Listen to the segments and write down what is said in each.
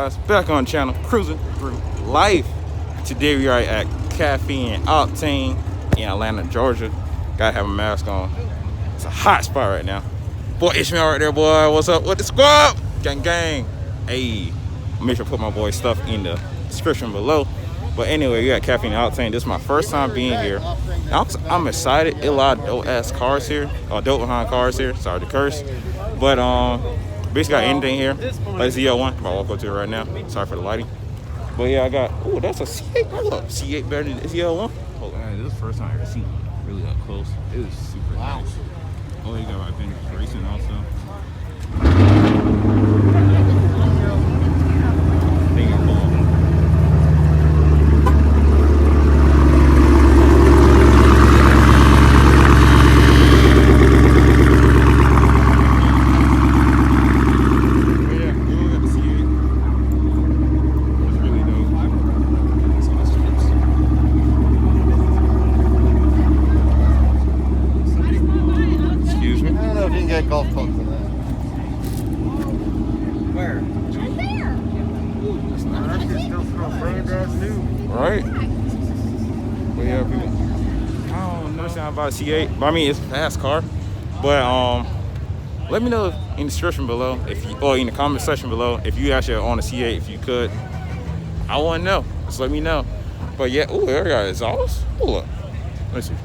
guys, back on the channel, cruising through life. Today we are at Caffeine Octane in Atlanta, Georgia. Gotta have a mask on. It's a hot spot right now. Boy, Ishmael right there, boy. What's up with the squad? Gang, gang. Hey, make sure to put my boy's stuff in the description below. But anyway, we got Caffeine Octane. This is my first time being here. I'm excited. There's a lot of dope ass cars here, or dope behind cars here. Sorry to curse, but basically got anything here. Like ZL1. I'm gonna walk up to it right now. Sorry for the lighting. But yeah, I got. Oh, that's a C8. Hold up, C8 better than ZL1. Oh man, this is the first time I ever seen it really up close. It was super nice. Oh, you got like vintage racing also. Golf club for that. Where? Right there. Right? But yeah, people. I don't know something about a C8. But I mean, it's a fast car. But let me know in the description below, if you, or in the comment section below, if you actually own a C8, if you could. I want to know. Just let me know. But yeah, ooh, there got exhaust. Hold up. Let's see.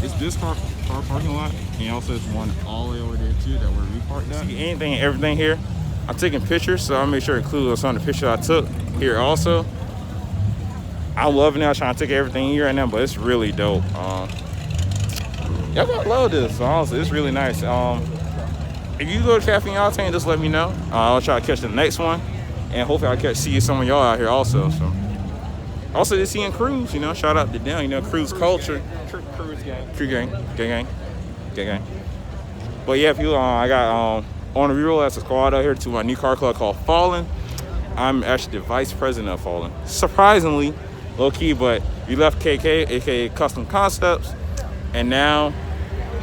It's this car parking lot, and also there's one all the way over there too that we're reparked at. See anything and everything here. I'm taking pictures, so I'll make sure to include some of the pictures I took here also. I'm loving it. I'm trying to take everything here right now, but it's really dope. Y'all gonna love this. So honestly, it's really nice. If you go to Caffeine Octane, just let me know. I'll try to catch the next one, and hopefully I'll see some of y'all out here also. So. Also, just seeing Cruze, you know, shout out to them, you know, Cruze culture. Cruze gang. True gang. Gang. But yeah, people, I got on the reroll as a squad out here to my new car club called Fallen. I'm actually the vice president of Fallen. Surprisingly, low key, but we left KK, aka Custom Concepts, and now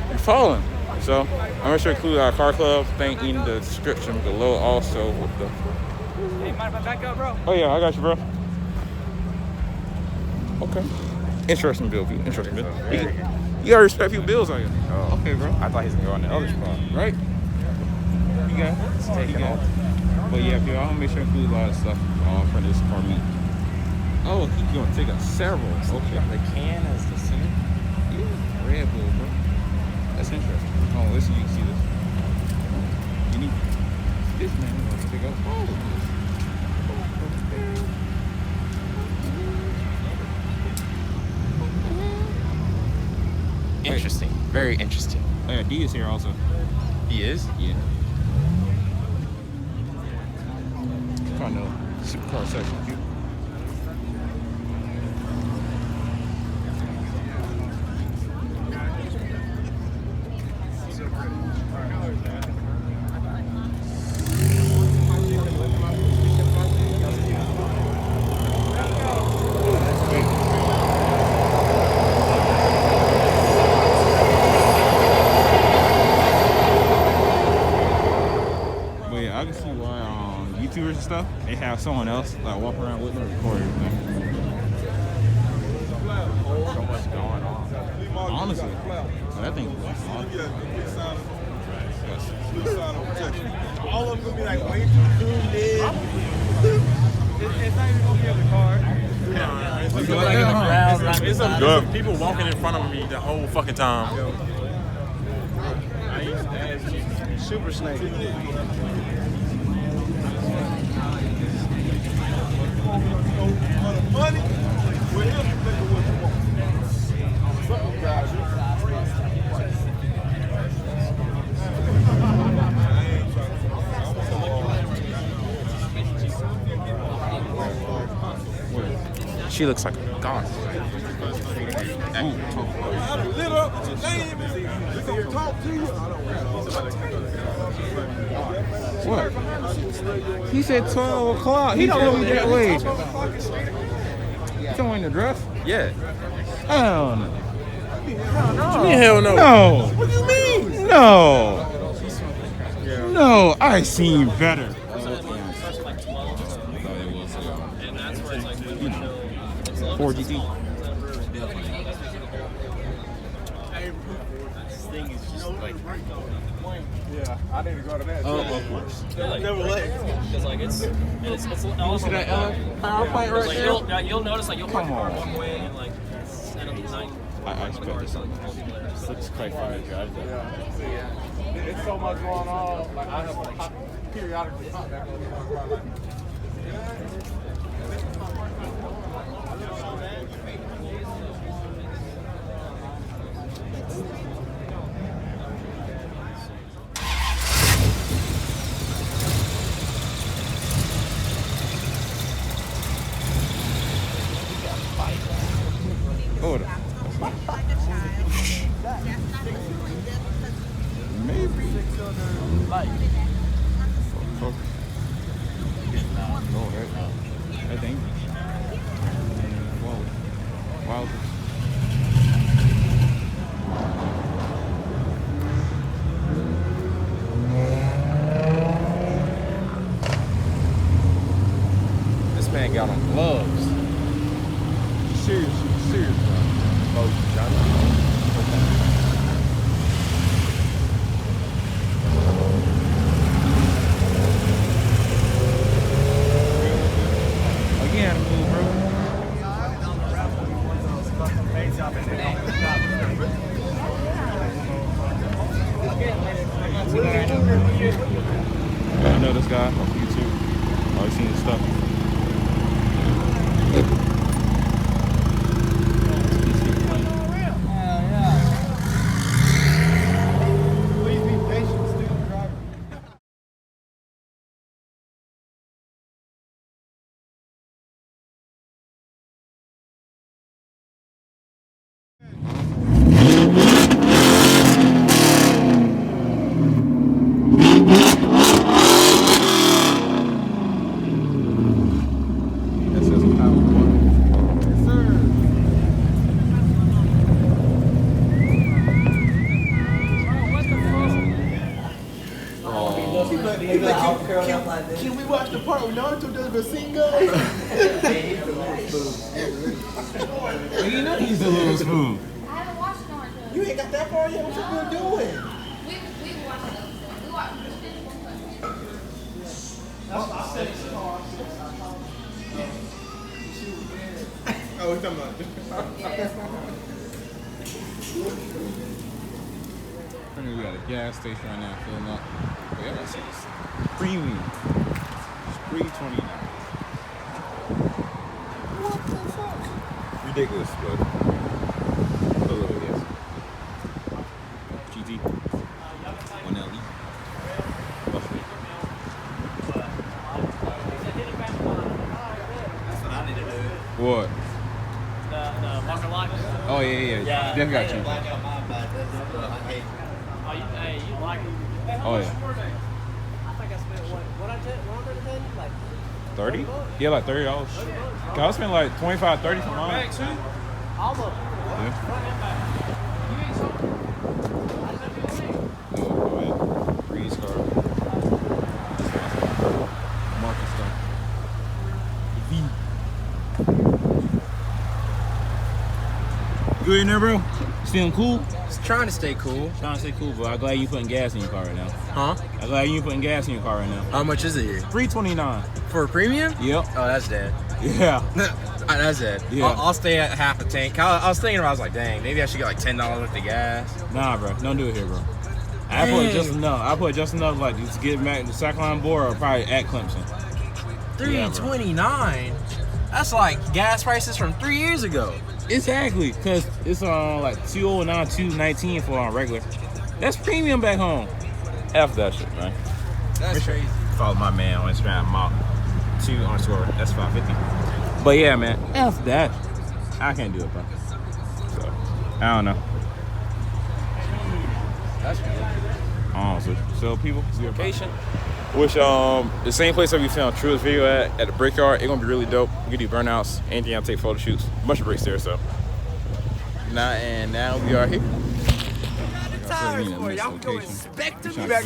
we're Fallen. So I'm gonna sure to include our car club thing in the description below also. With the... Hey, mind if I back up, bro? Oh yeah, I got you, bro. Okay. Interesting bill, people. Interesting bill. You gotta respect people's bills on you. Oh. Okay, bro. I thought he was gonna go on the other spot. Right? You got it. It's taking off. But yeah, people, I'm gonna make sure to include a lot of stuff for this car meet. Oh, he's gonna take us several. Okay. The can is the center. Yeah, Red Bull, bro. That's interesting. Oh, listen, you can see this. You need this man gonna take up all of this. Interesting. Very interesting. Oh yeah, D is here also. He is? Yeah. Trying to supercar section, dude. I can see why YouTubers and stuff, they have someone else like walk around with them and record everything. So much going on. Honestly, but that thing was awesome. All of them gonna be like way too zoomed in. It's not even gonna be on the car. Yeah. It's like in the crowd. It's some people walking in front of me the whole fucking time. I used to ask you, Super Snake. Money. She looks like a goth. Ooh. What? He said 12 o'clock. He told me that way. You showing the dress? Yeah. Hell no. What you mean hell no? No. What do you mean? No. No, I seen better. 4GT. Yeah, I need to go to that. Oh, of course. Never late. Because like it's also that firefight right there? you'll notice like you'll park Come your car on. walk away and like stand up the night. I expect this. This looks quite funny. It's so much going on. Like I have to periodically pop back on my car. Like, Hold on. Maybe. Oh, that thing. Wow. This man got on gloves. Serious. Oh, again, move, bro. I know this guy off YouTube. Always seen his stuff. Can we watch the part where Naruto does the single? You know he's a little spoon. I haven't watched Naruto. You ain't got that far yet? What you been doing? We watched it. We watched Oh, we're talking about We got a gas station right now filling up. Oh, yeah, that's premium. It's $3.29. What the fuck? Ridiculous, but a little bit, yes. GT. 1LE. What? The Walker Life. Oh, yeah. Definitely got you. Hey, you like it? Oh, yeah. I think I spent what I did like 30? Yeah, like $30. I spent like $25, $30 for mine. all of them. Yeah. Breeze car. Marcus car. You in there, bro? Feeling cool? Just trying to stay cool. Trying to stay cool, bro. I'm glad you putting gas in your car right now. Huh? I'm glad you putting gas in your car right now. How much is it here? $3.29. For a premium? Yep. Oh, that's dead. Yeah. That's it. Yeah. I'll stay at half a tank. I was thinking about, I was like, dang, maybe I should get like $10 worth of gas. Nah, bro. Don't do it here, bro. I put just enough. I put just enough, like, to get back to Sackline Board or probably at Clemson. $3.29? That's like gas prices from 3 years ago. Exactly, because it's on like $2.09, $2.19 for on regular. That's premium back home. F that shit, man. That's crazy. Follow my man on Instagram, Mach2_S550. But yeah, man, F that. I can't do it, bro. So, I don't know. That's good. So people, location. Which the same place that we filmed True's video at the Brickyard. It's gonna be really dope. We can do burnouts, anything. I'll take photo shoots. Bunch of bricks there. So now we are here. Y'all go inspect them. I'm that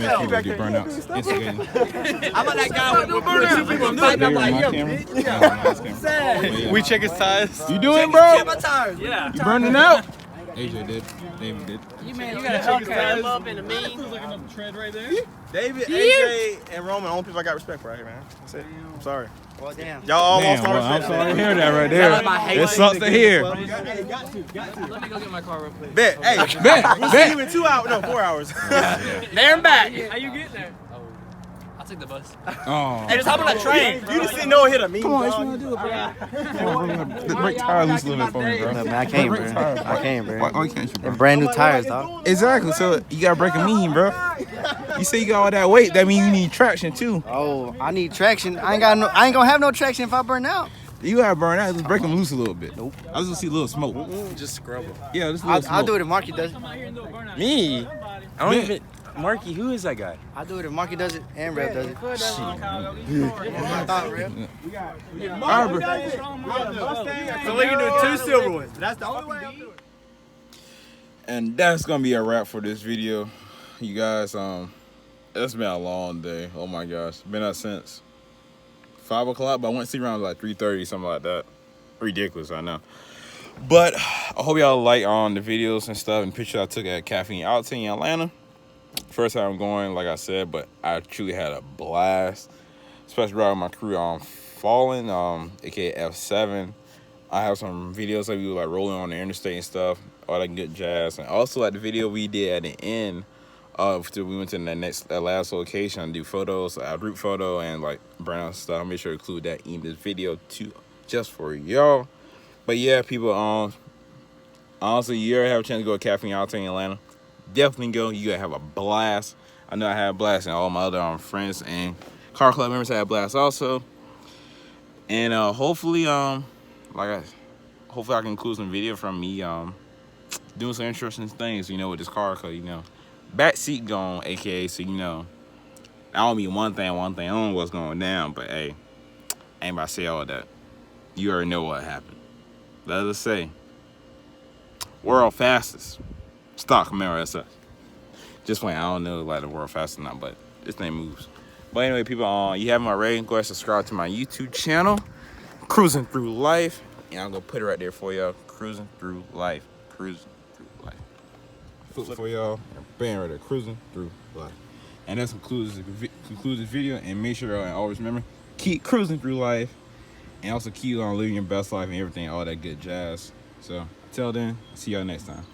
guy with two people fighting. I'm like, yo, bitch. We check his tires. You doing, bro? Check my tires. Yeah. You burning out? AJ did. David did. You gotta check his tires up in the mean. David, AJ, and Roman, the only people I got respect for right here, man. That's it. I'm sorry. Well, damn. Y'all all lost my I'm respect. sorry to hear that right there. It sucks to hear. Let me go get my car real quick. Bet. Hey, we'll see you in 2 hours. No, 4 hours. There and back. How you getting there? I'll take the bus. Oh. Hey, just hop on that train. You just didn't know it hit a mean. Come on, what you want to do, bro? The brake tire loose a little bit for me, bro. No, man, I can't, bro. I can't, bro. Why can't you, bro? They're brand new tires, dog. Exactly. So you gotta break a mean, bro. You say you got all that weight, that means you need traction too. Oh, I need traction. I ain't gonna have no traction if I burn out. You gotta burn out. Just break them loose a little bit. Nope. I was gonna see a little smoke. Just scrub them. Yeah, just a little smoke. I'll do it if Marky does it. Me? I don't even. Marky, who is that guy? I'll do it if Marky does it and Rev does it. I thought, Rev. So we can do 2 silver ones. That's the only way I'm doing it. And that's gonna be a wrap for this video, you guys. It's been a long day. Oh my gosh, been up since 5 o'clock, but I went to sleep around like 3:30, something like that. Ridiculous, I know. But I hope y'all like the videos and stuff and pictures I took at Caffeine Octane in Atlanta. First time going, like I said, but I truly had a blast. Especially riding my crew on Fallen, aka F7. I have some videos of you like rolling on the interstate and stuff, all that good jazz. And also like the video we did at the end of we went to the last location and do photos, a group photo and like brown stuff. I'll make sure to include that in this video too, just for y'all. But yeah, people, honestly, you ever have a chance to go to Caffeine Octane in Atlanta, definitely go. You gotta have a blast. I know I had a blast, and all my other friends and car club members had a blast also. And hopefully, hopefully I can include some video from me doing some interesting things, you know, with this car, cause you know, back seat gone, aka, so you know, I don't mean one thing. I don't know what's going down, but hey, I ain't about to say all that. You already know what happened. Let us say, world fastest stock Camaro SS. Just playing. I don't know like the world fast or not, but this thing moves. But anyway, people, you haven't already, go ahead and subscribe to my YouTube channel, Cruising Through Life, and I'm gonna put it right there for y'all. Cruising Through Life, Cruising Through Life. Flip for y'all, bam right there, Cruising Through Life. And that concludes this video. And make sure and always remember, keep cruising through life, and also keep on living your best life and everything, all that good jazz. So until then, see y'all next time.